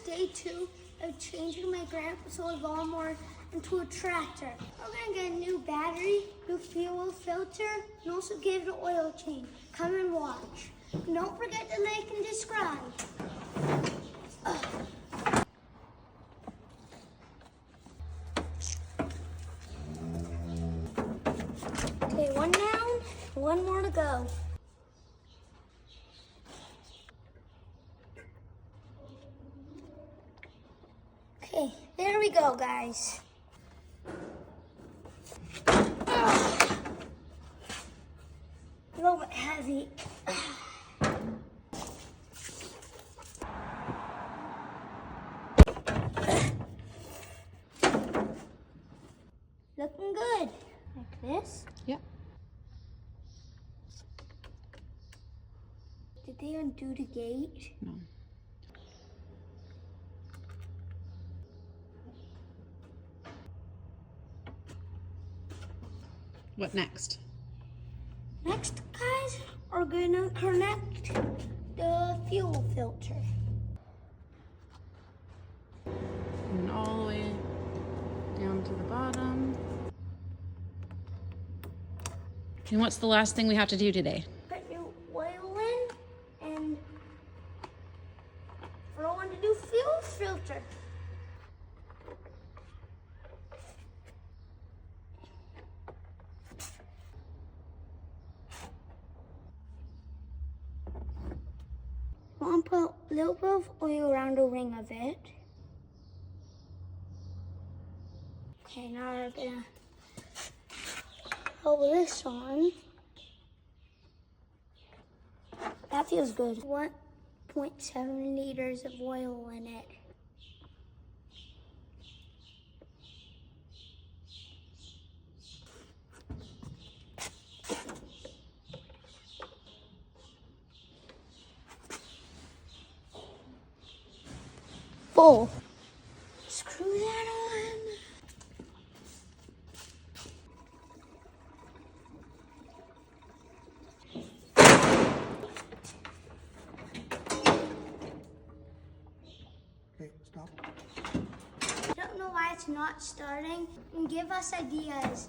day 2 of changing my grandpa's old lawnmower into a tractor. We're gonna get a new battery, new fuel filter, and also give it an oil change. Come and watch. And don't forget to like and subscribe. Okay, one down, one more to go. Okay, there we go, guys. A little bit heavy. Looking good. Like this? Yep. Did they undo the gate? No. What next? Next, guys, we're gonna connect the fuel filter. And all the way down to the bottom. And what's the last thing we have to do today? Put your oil in and throw in the new fuel filter. Want to put a little bit of oil around the ring of it. Okay, now we're gonna hold this on. That feels good. 1.7 liters of oil in it. Full. Screw that on. Okay, stop. I don't know why it's not starting. And give us ideas.